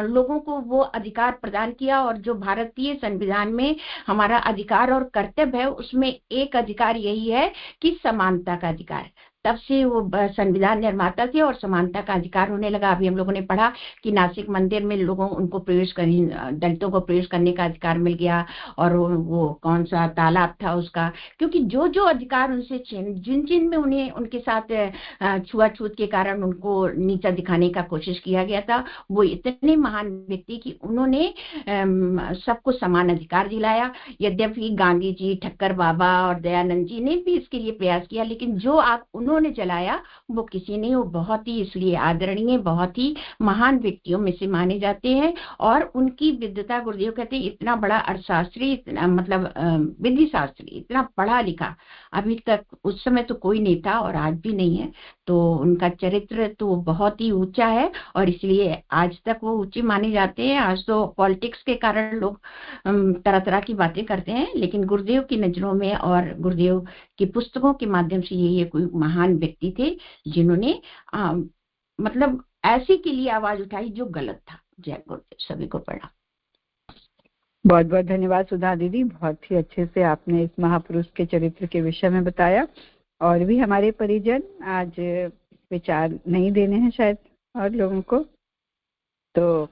लोगों को वो अधिकार प्रदान किया। और जो भारतीय संविधान में हमारा अधिकार और कर्तव्य है, उसमें एक अधिकार यही है कि समानता का अधिकार। तब से वो संविधान निर्माता थे और समानता का अधिकार होने लगा। अभी हम लोगों ने पढ़ा कि नासिक मंदिर में लोगों उनको दलितों को प्रवेश करने का अधिकार मिल गया। और वो कौन सा तालाब था उसका, क्योंकि जो जो अधिकार उनसे जिन में उन्हें उनके साथ छुआछूत के कारण उनको नीचा दिखाने का कोशिश किया गया था, वो इतने महान व्यक्ति कि उन्होंने सबको समान अधिकार दिलाया। यद्यपि गांधी जी, ठक्कर बाबा और दयानंद जी ने भी इसके लिए प्रयास किया, लेकिन जो आप उन्होंने जलाया वो किसी ने, वो बहुत ही इसलिए आदरणीय, बहुत ही महान व्यक्तियों में से माने जाते हैं। और उनकी विद्वता, गुरुदेव कहते हैं, इतना बड़ा अर्थशास्त्री, इतना मतलब विधि शास्त्री, इतना पढ़ा लिखा अभी तक उस समय तो कोई नहीं था और आज भी नहीं है। तो उनका चरित्र तो बहुत ही ऊंचा है और इसलिए आज तक वो ऊंचे माने जाते हैं। आज तो पॉलिटिक्स के कारण लोग तरह तरह की बातें करते हैं, लेकिन गुरुदेव की नजरों में और गुरुदेव की पुस्तकों के माध्यम से ये कोई महान व्यक्ति थे, जिन्होंने मतलब ऐसे के लिए आवाज उठाई जो गलत था। जय गुरुदेव, सभी को प्रणाम। बहुत बहुत धन्यवाद सुधा दीदी, बहुत ही अच्छे से आपने इस महापुरुष के चरित्र के विषय में बताया। और भी हमारे परिजन आज विचार नहीं देने हैं शायद और लोगों को, तो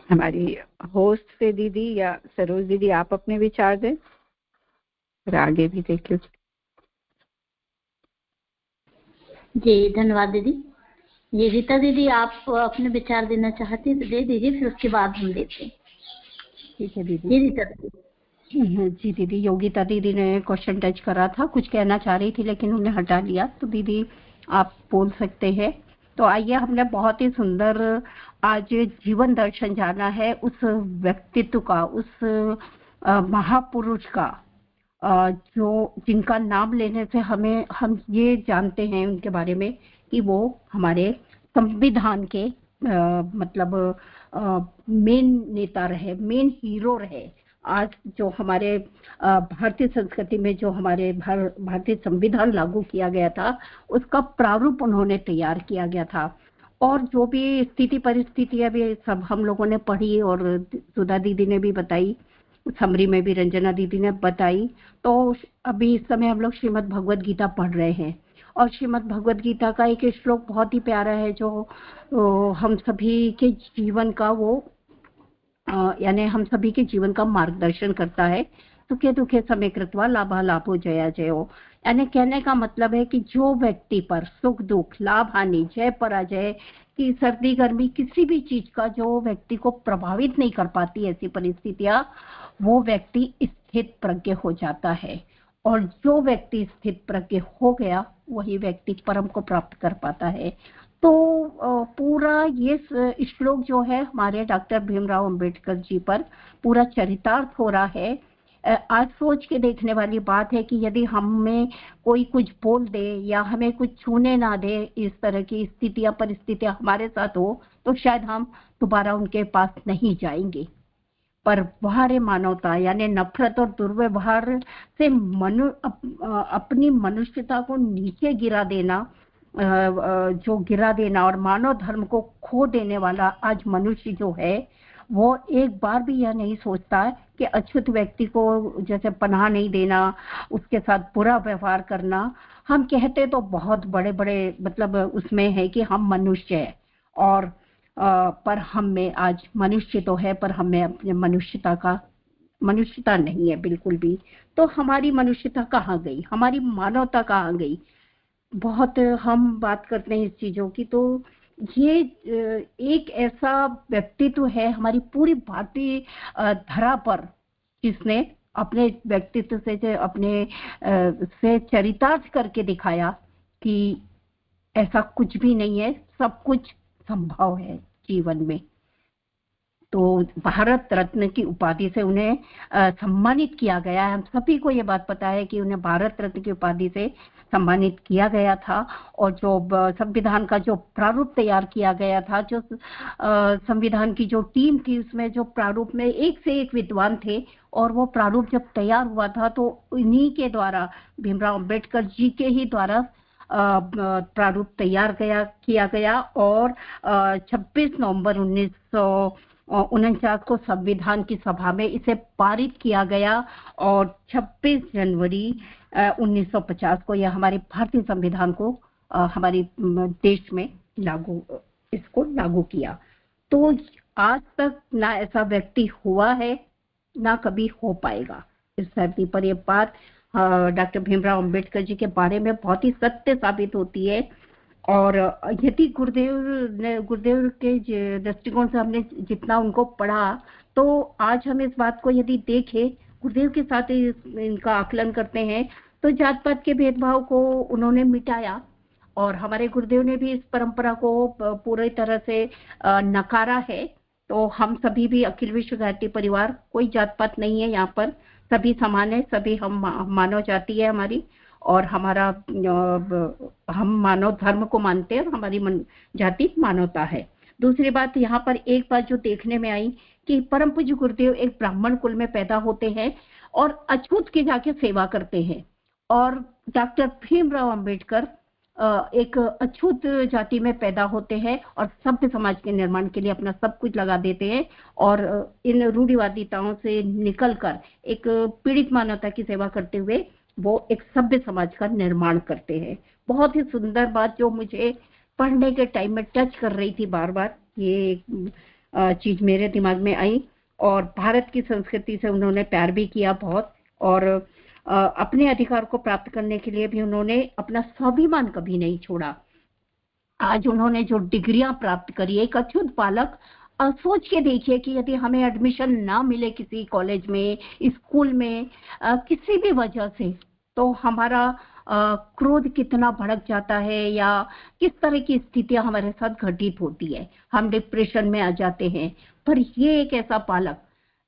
हमारी होस्ट से दीदी या सरोज दीदी आप अपने विचार दें और आगे भी देख लीजिए। जी धन्यवाद दीदी। ये रीता दीदी, आप अपने विचार देना चाहती हैं तो दे दीजिए, फिर उसके बाद हम देते हैं। ठीक है दीदी। जी रीता दीदी। जी दीदी, योगिता दीदी ने क्वेश्चन टच करा था, कुछ कहना चाह रही थी लेकिन उन्हें हटा लिया, तो दीदी आप बोल सकते हैं। तो आइए, हमने बहुत ही सुंदर आज जीवन दर्शन जाना है उस व्यक्तित्व का, उस महापुरुष का, जो जिनका नाम लेने से हम ये जानते हैं उनके बारे में कि वो हमारे संविधान के मतलब मेन नेता रहे, मेन हीरो रहे। आज जो हमारे भारतीय संस्कृति में जो हमारे भारतीय संविधान लागू किया गया था, उसका प्रारूप उन्होंने तैयार किया गया था। और जो भी स्थिति परिस्थिति अभी सब हम लोगों ने पढ़ी और सुधा दीदी ने भी बताई, समरी में भी रंजना दीदी ने बताई। तो अभी इस समय हम लोग श्रीमद् भगवद गीता पढ़ रहे हैं और श्रीमद् भगवद गीता का एक श्लोक बहुत ही प्यारा है जो हम सभी के जीवन का यानी हम सभी के जीवन का मार्गदर्शन करता है। सुखे दुखे समय कृत्वा लाभा लाभो जया जयो। यानी कहने का मतलब है कि जो व्यक्ति पर सुख दुख, लाभ हानि, जय पराजय की, सर्दी गर्मी, किसी भी चीज का जो व्यक्ति को प्रभावित नहीं कर पाती ऐसी परिस्थितियां, वो व्यक्ति स्थित प्रज्ञ हो जाता है। और जो व्यक्ति स्थित प्रज्ञ हो गया, वही व्यक्ति परम को प्राप्त कर पाता है। तो पूरा ये श्लोक जो है हमारे डॉक्टर भीमराव अंबेडकर जी पर पूरा चरितार्थ हो रहा है। आज सोच के देखने वाली बात है कि यदि हमें कोई कुछ बोल दे या हमें कुछ छूने ना दे, इस तरह की स्थितियां परिस्थितियां हमारे साथ हो, तो शायद हम दोबारा उनके पास नहीं जाएंगे। पर बाहरी मानवता यानी नफरत और दुर्व्यवहार से अपनी मनुष्यता को नीचे गिरा देना, जो गिरा देना और मानव धर्म को खो देने वाला आज मनुष्य जो है वो एक बार भी यह नहीं सोचता है कि अछूत व्यक्ति को जैसे पनाह नहीं देना, उसके साथ बुरा व्यवहार करना। हम कहते तो बहुत बड़े बड़े मतलब उसमें है कि हम मनुष्य है और पर हम में आज मनुष्य तो है पर हमें अपने मनुष्यता नहीं है बिल्कुल भी। तो हमारी मनुष्यता कहाँ गई, हमारी मानवता कहाँ गई? बहुत हम बात करते हैं इस चीजों की। तो ये एक ऐसा व्यक्तित्व है हमारी पूरी भारतीय धरा पर जिसने अपने व्यक्तित्व से अपने से चरितार्थ करके दिखाया कि ऐसा कुछ भी नहीं है, सब कुछ संभव है जीवन में। तो भारत रत्न की उपाधि से उन्हें सम्मानित किया गया है। हम सभी को ये बात पता है कि उन्हें भारत रत्न की उपाधि से सम्मानित किया गया था। और जो संविधान का जो प्रारूप तैयार किया गया था, जो संविधान की जो टीम थी उसमें जो प्रारूप में एक से एक विद्वान थे और वो प्रारूप जब तैयार हुआ था तो इन्हीं के द्वारा, भीमराव अंबेडकर जी के ही द्वारा प्रारूप तैयार किया गया। और 26 नवंबर 1949 को संविधान की सभा में इसे पारित किया गया और 26 जनवरी 1950 को यह हमारे भारतीय संविधान को हमारे देश में लागू किया। तो आज तक ना ऐसा व्यक्ति हुआ है ना कभी हो पाएगा इस धरती पर। ये बात डॉक्टर भीमराव अंबेडकर जी के बारे में बहुत ही सत्य साबित होती है। और यदि गुरुदेव के दृष्टिकोण से हमने जितना उनको पढ़ा तो आज हम इस बात को यदि देखें, गुरुदेव के साथ इनका आकलन करते हैं तो जात पात के भेदभाव को उन्होंने मिटाया और हमारे गुरुदेव ने भी इस परंपरा को पूरी तरह से नकारा है। तो हम सभी भी अखिल विश्व गायत्री परिवार, कोई जात पात नहीं है यहाँ पर, सभी समान है, सभी हम मानव जाति है हमारी और हम मानव धर्म को मानते हैं और हमारी जाति मानवता है। दूसरी बात यहाँ पर एक बात जो देखने में आई कि परम पूज्य गुरुदेव एक ब्राह्मण कुल में पैदा होते हैं और अछूत की जाके सेवा करते हैं। और डॉक्टर भीमराव अंबेडकर एक अछूत जाति में पैदा होते हैं और सभ्य समाज के निर्माण के लिए अपना सब कुछ लगा देते हैं और इन रूढ़िवादिताओं से निकलकर एक पीड़ित मानवता की सेवा करते हुए वो एक सभ्य समाज का निर्माण करते हैं। बहुत ही सुंदर बात जो मुझे पढ़ने के टाइम में टच कर रही थी, बार बार ये चीज मेरे दिमाग में आई। और भारत की संस्कृति से उन्होंने प्यार भी किया बहुत और अपने अधिकार को प्राप्त करने के लिए भी उन्होंने अपना स्वाभिमान कभी नहीं छोड़ा। आज उन्होंने जो डिग्रियां प्राप्त करी, एक अछूत बालक, सोच के देखिए कि यदि हमें एडमिशन ना मिले किसी कॉलेज में, स्कूल में, किसी भी वजह से, तो हमारा क्रोध कितना भड़क जाता है या किस तरह की स्थितियां हमारे साथ घटित होती है, हम डिप्रेशन में आ जाते हैं। पर ये एक ऐसा बालक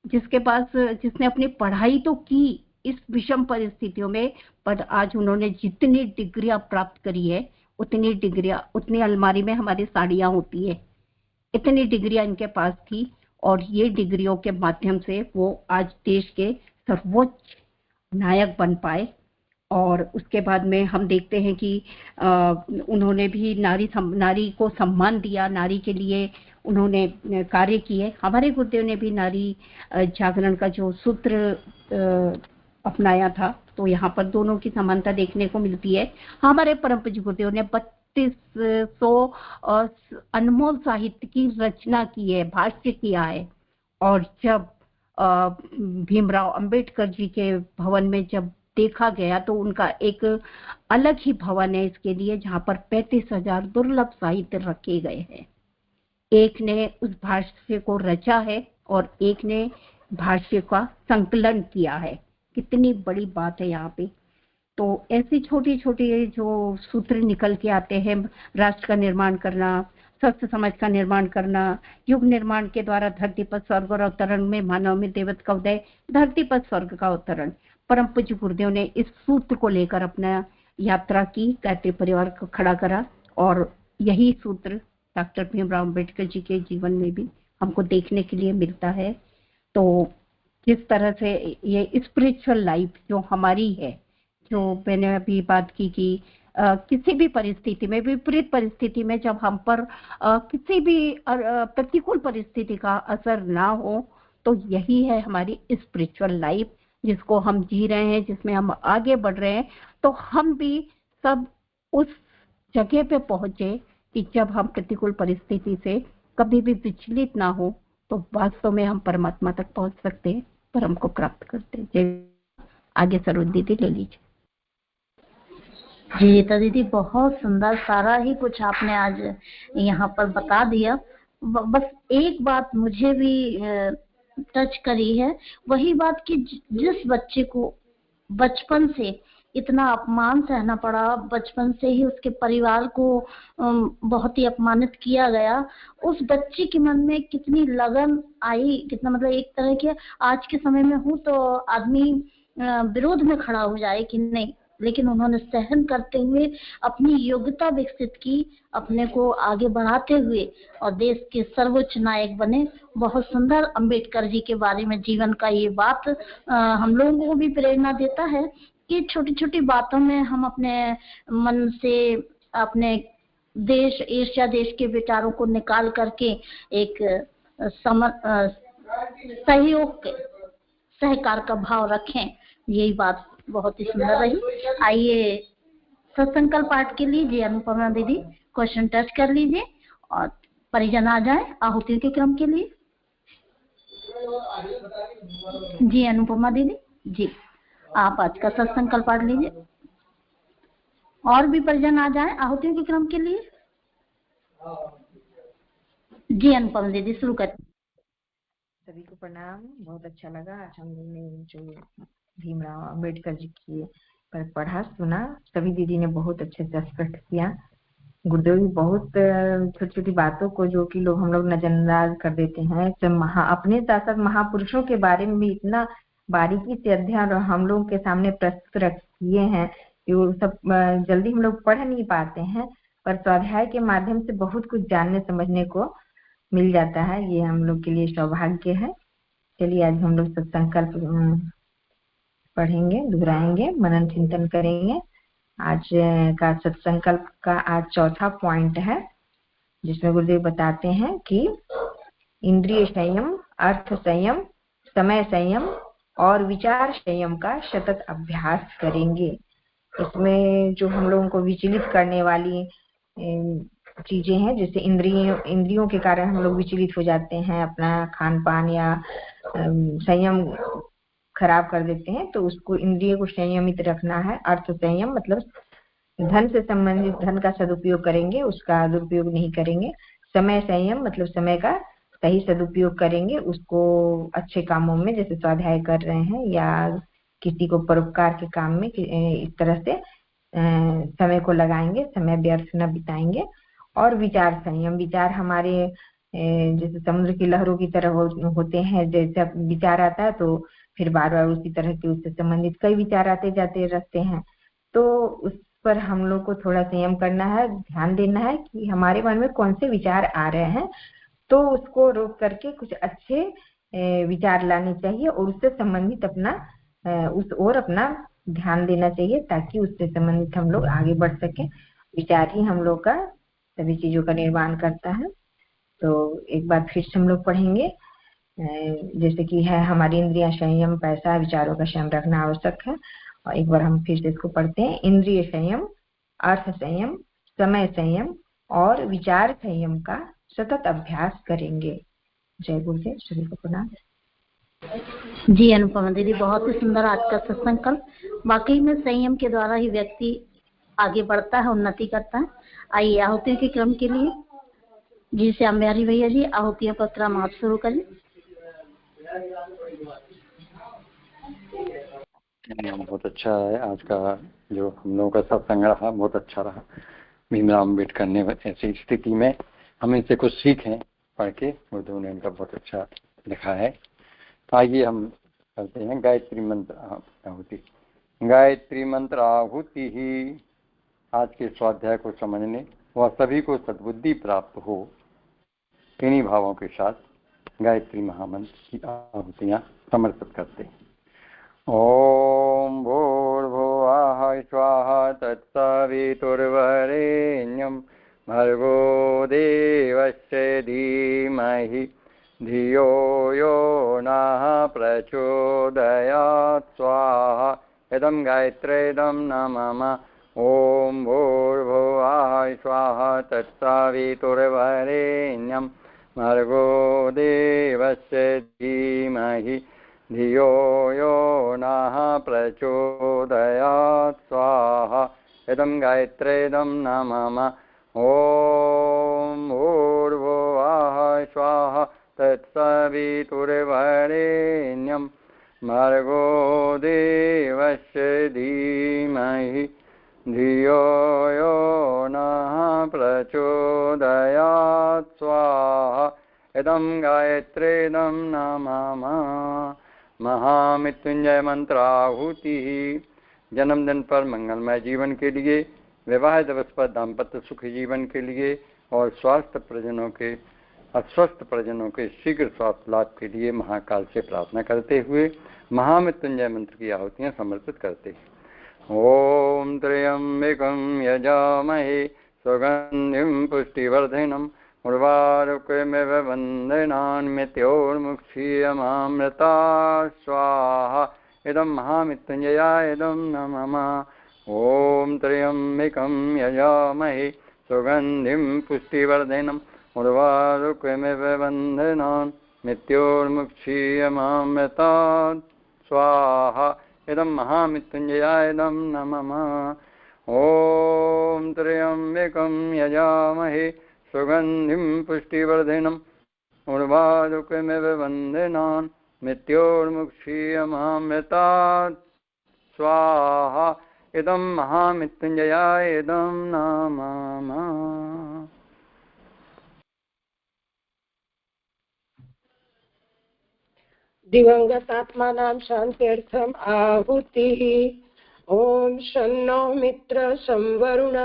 जिसने अपनी पढ़ाई तो की इस विषम परिस्थितियों में, पर आज उन्होंने जितनी डिग्रियां प्राप्त करी है उतनी अलमारी में हमारी साड़ियां होती है, इतनी डिग्रियां इनके पास थी। और ये डिग्रियों के माध्यम से वो आज देश के सर्वोच्च नायक बन पाए। और उसके बाद में हम देखते हैं कि उन्होंने भी नारी को सम्मान दिया, नारी के लिए उन्होंने कार्य किए। हमारे गुरुदेव ने भी नारी जागरण का जो सूत्र अपनाया था, तो यहाँ पर दोनों की समानता देखने को मिलती है। हमारे परम पूज्य गुरुदेव ने 3200 अनमोल साहित्य की रचना की है, भाष्य किया है। और जब भीमराव अंबेडकर जी के भवन में जब देखा गया तो उनका एक अलग ही भवन है इसके लिए, जहां पर 35,000 दुर्लभ साहित्य रखे गए हैं। एक ने उस भाष्य को रचा है और एक ने भाष्य का संकलन किया है। कितनी बड़ी बात है यहाँ पे। तो ऐसी छोटी छोटी जो सूत्र निकल के आते हैं, राष्ट्र का निर्माण करना, स्वस्थ समाज का निर्माण करना, युग निर्माण के द्वारा धरती पर स्वर्ग और अवतरण में मानव में देवत का उदय, धरती पर स्वर्ग का अवतरण। परम पूज्य गुरुदेव ने इस सूत्र को लेकर अपना यात्रा की, गायत्री परिवार को खड़ा करा और यही सूत्र डॉक्टर भीमराव अंबेडकर जी के जीवन में भी हमको देखने के लिए मिलता है। तो किस तरह से ये स्पिरिचुअल लाइफ जो हमारी है, जो मैंने अभी बात की कि किसी भी परिस्थिति में, विपरीत परिस्थिति में, जब हम पर किसी भी प्रतिकूल परिस्थिति का असर ना हो, तो यही है हमारी स्पिरिचुअल लाइफ जिसको हम जी रहे हैं, जिसमें हम आगे बढ़ रहे हैं। तो हम भी सब उस जगह पे पहुंचे कि जब हम प्रतिकूल परिस्थिति से कभी भी विचलित ना हो, तो वास्तव में हम परमात्मा तक पहुंच सकते हैं, परम को प्राप्त करते हैं। आगे सरोज दीदी ले लीजिए। जी रीता दीदी, बहुत सुंदर, सारा ही कुछ आपने आज यहाँ पर बता दिया। बस एक बात मुझे भी टच करी है, वही बात कि जिस बच्चे को बचपन से इतना अपमान सहना पड़ा, बचपन से ही उसके परिवार को बहुत ही अपमानित किया गया, उस बच्चे के मन में कितनी लगन आई, कितना, मतलब एक तरह के आज के समय में हूँ तो आदमी विरोध में खड़ा हो जाए कि नहीं, लेकिन उन्होंने सहन करते हुए अपनी योग्यता विकसित की, अपने को आगे बढ़ाते हुए और देश के सर्वोच्च नायक बने। बहुत सुंदर अंबेडकर जी के बारे में जीवन का ये बात हम लोगों को भी प्रेरणा देता है कि छोटी छोटी बातों में हम अपने मन से अपने देश, एशिया देश के विचारों को निकाल करके एक सहयोग, सहकार का भाव रखें। यही बात बहुत ही सुंदर रही। आइए सत्संकल्प पाठ के लिए जी अनुपमा दीदी क्वेश्चन टच कर लीजिए और परिजन आ जाए आहुतियों के क्रम के लिए। जी अनुपमा दीदी, जी आप आज का सत्संकल्प पाठ लीजिए और भी परिजन आ जाए आहुतियों के क्रम के लिए। जी अनुपमा दीदी शुरू कर। सभी को प्रणाम। बहुत अच्छा लगा आज हम लोग ने जो भीमराव अंबेडकर जी की पर पढ़ा सुना, सभी दीदी ने बहुत अच्छे से स्पष्ट किया। गुरुदेव भी बहुत छोटी छोटी बातों को जो कि लोग हम लोग नजरअंदाज कर देते हैं, जब अपने साथ साथ महापुरुषों के बारे में भी इतना बारीकी से अध्ययन और हम लोग के सामने प्रस्तुत किए हैं कि वो सब जल्दी हम लोग पढ़ नहीं पाते हैं, पर स्वाध्याय के माध्यम से बहुत कुछ जानने समझने को मिल जाता है। ये हम लोग के लिए सौभाग्य है। चलिए आज हम लोग सत्संकल्प पढ़ेंगे, दोहराएंगे, मनन चिंतन करेंगे। आज का सत्संकल्प का आज चौथा पॉइंट है, जिसमें गुरुदेव बताते हैं कि इंद्रिय संयम, अर्थ संयम, समय संयम और विचार संयम का सतत अभ्यास करेंगे। इसमें जो हम लोगों को विचलित करने वाली चीजें हैं, जैसे इंद्रियों के कारण हम लोग विचलित हो जाते हैं, अपना खान पान या संयम खराब कर देते हैं, तो उसको इंद्रिय को संयमित रखना है। अर्थ संयम मतलब धन से संबंधित धन का सदुपयोग करेंगे, उसका दुरुपयोग नहीं करेंगे। समय संयम मतलब समय का सही सदुपयोग करेंगे, उसको अच्छे कामों में, जैसे स्वाध्याय कर रहे हैं या किसी को परोपकार के काम में इस तरह से समय को लगाएंगे, समय व्यर्थ न बिताएंगे। और विचार संयम, विचार हमारे जैसे समुद्र की लहरों की तरह होते हैं, जैसे विचार आता है तो फिर बार बार उसी तरह के उससे संबंधित कई विचार आते जाते रहते हैं, तो उस पर हम लोग को थोड़ा संयम करना है, ध्यान देना है कि हमारे मन में कौन से विचार आ रहे हैं, तो उसको रोक करके कुछ अच्छे विचार लाने चाहिए और उससे संबंधित अपना उस ओर अपना ध्यान देना चाहिए, ताकि उससे संबंधित हम लोग आगे बढ़ सके। विचार ही हम लोग का सभी चीजों का निर्माण करता है। तो एक बार फिर से हम लोग पढ़ेंगे, जैसे कि है हमारी इंद्रियां संयम, पैसा, विचारों का संयम रखना आवश्यक है। और एक बार हम फिर से इसको पढ़ते हैं। इंद्रिय संयम, अर्थ संयम, समय संयम और विचार संयम का सतत अभ्यास करेंगे। जय गुरुदेव, सभी को प्रणाम। जी अनुपमा दीदी, बहुत ही सुंदर आज का सत्संकल्प। वाकई में संयम के द्वारा ही व्यक्ति आगे बढ़ता है, उन्नति करता है। आइए आहुतियों के क्रम के लिए जी श्याम बिहारी भैया जी आहुतियों का क्रम आप शुरू करिए। बहुत अच्छा है आज का जो हम लोगों का सत्संग रहा, बहुत अच्छा रहा। भीमराव अम्बेडकर ने ऐसी स्थिति में हम इनसे कुछ सीखें पढ़ के, गुरुदेव ने इनका बहुत अच्छा लिखा है। तो आइए हम करते हैं गायत्री मंत्र आहुति। गायत्री मंत्र आहुति ही आज के स्वाध्याय को समझने व सभी को सद्बुद्धि प्राप्त हो, इन्हीं भावों के साथ गायत्री महामंत्र की आहुतियां समर्पित करते हैं। ओम भूर्भुवः स्वाहा तत्सवितुर्वरेण्यं भर्गो देवस्य धीमहि धियो यो नः प्रचोदयात् स्वाहा। इदं गायत्रीदं नमः। ओम भूर्भुवः स्वाहा तत्सवितुर्वरेण्यं भर्गो देवस्य धीमहि धियो यो नः प्रचोदयात् स्वाहा। इदं गायत्रीदं नमः। ओम भूर्भुवः स्वाहा तत्सवितुर्वरेण्यं भर्गो देवस्य धीमहि धियो यो नः प्रचोदयात् स्वाहा। इदं गायत्रीदं नमः। महामृत्युंजय मंत्राहुति। जन्मदिन पर मंगलमय जीवन के लिए, विवाह दिवस पर दाम्पत्य सुखी जीवन के लिए और अस्वस्थ प्रजनों के शीघ्र स्वास्थ्य लाभ के लिए महाकाल से प्रार्थना करते हुए महामृत्युंजय मंत्र की आहुतियां समर्पित करते हैं। ओम त्र्यंबकं यजामहे सुगंधिं पुष्टिवर्धनम् उर्वारुकमिव वन्दनान् मृत्योर्मुक्षीयमामृता स्वाहा। इदं महामृत्युंजयाय इदं नमः। ओम त्र्यंबकं यजामहे सुगंधिं पुष्टिवर्धनम् उर्वारुकमिव वन्दनान् मृत्योर्मुक्षीयमामृता स्वाहा। इदं महामृत्युंजयाय इदं नमः। ओम त्र्यंबकं यजामहे सुगंधिं पुष्टिवर्धनम् उर्वारुकमिव वन्दनान् मृत्योर्मुक्षीयमामृता स्वाहा। इदं महामृत्युंजयाय इदं नमः। दिवंगतात्मानां शान्त्यर्थम् आहुतिः। ओम शन्नो मित्र संवरुण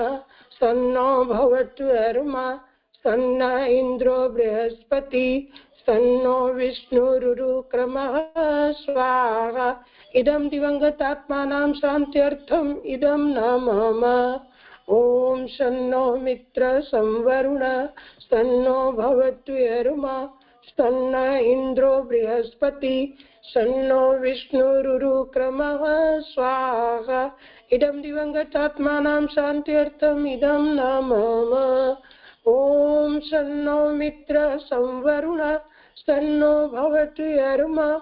सन्नो भवतु अर्मा सन्न इंद्रो बृहस्पति सन्नो विष्णुरुक्रमः स्वाहा। इदं दिवंगतात्मानां शान्त्यर्थम् इदं नमः। ओम शन्नो मित्र संवरुण सन्नो भवतु अर्मा सन्न इंद्रो बृहस्पति सन्नो विष्णुरुक्रमः स्वाहा। इदं दिवंगतात्मानां शान्त्यर्थम् इदं नमः। ओम शन्नो मित्र संवरुण सन्नो भवतु अर्मा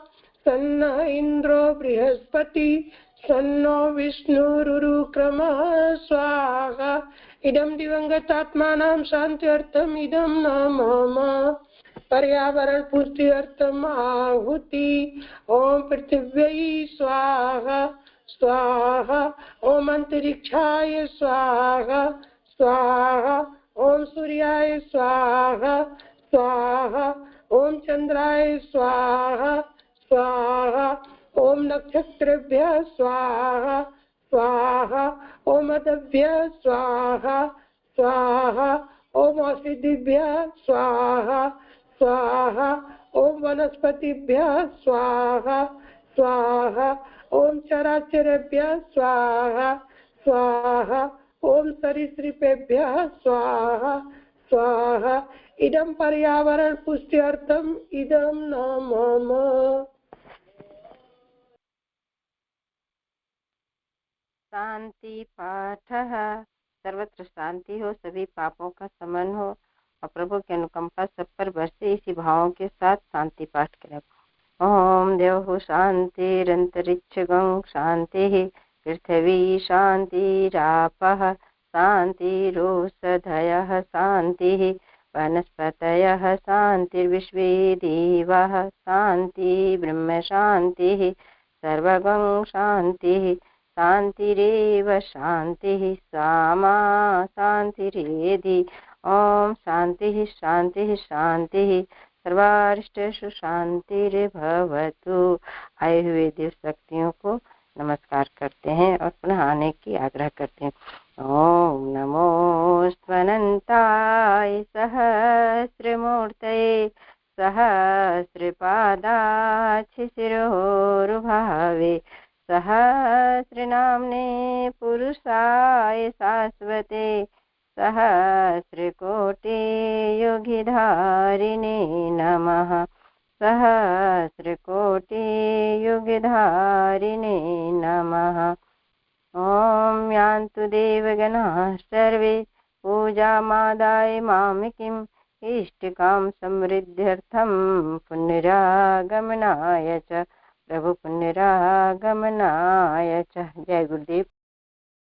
सन्न इंद्रो बृहस्पति सन्नो विष्णुरुक्रमः स्वाहा। इदं दिवंगतात्मानां शान्त्यर्थम् इदं नमः। पर्यावरण पुष्टि अर्थम आहुति। ओम पृथिव्यै स्वाहा स्वाहा। ओम अंतरिक्षाय स्वाहा स्वाहा। ओम सूर्याय स्वाहा स्वाहा। ओम चंद्राय स्वाहा स्वाहा। ओम नक्षत्रेभ्यः स्वाहा स्वाहा। ओम अदभ्यः स्वाहा स्वाहा। ओम औषधिभ्यः स्वाहा स्वाहा। ओम वनस्पतिभ्यः स्वाहा स्वाहा। ओम चराचरेभ्यः स्वाहा स्वाहा। ओम सरीसृपेभ्यः स्वाहा स्वाहा। इदं पर्यावरण पुष्ट्यर्थम् इदं नमः। शांति पाठः। सर्वत्र शांति हो, सभी पापों का शमन हो और प्रभु की अनुकंपा सब पर बरसे, इसी भावों के साथ शांति पाठ करें। ओम देव शांतिरंतरिक्षगं शांति पृथ्वी शांतिरापः शांतिरोषधयः शांति वनस्पतयः शांतिर्विश्वे देवाः शांति ब्रह्म शांति सर्वगं शांति शांतिरेव शांति सामा शांतिरेधि। ओम शांति शांति शांति सर्वारिष्टेषु शांतिर्भवतु। आए हुए देव शक्तियों को नमस्कार करते हैं और पुनः आने की आग्रह करते हैं। ओम नमो स्वनंताय सहस्रमूर्तये सहस्रपादाच्छिशिरोरुभावे सहस्रनाम्ने पुरुषाय शाश्वते सहस्रकोटियुगधारिणे नमः सहस्रकोटियुगधारिणे नमः। ॐ यान्तु देवगणाः सर्वे पूजामादाय मामिकीम् इष्टिकां समृद्ध्यर्थं पुनरागमनाय च प्रभु पुनरागमनाय च। जय गुरुदेव।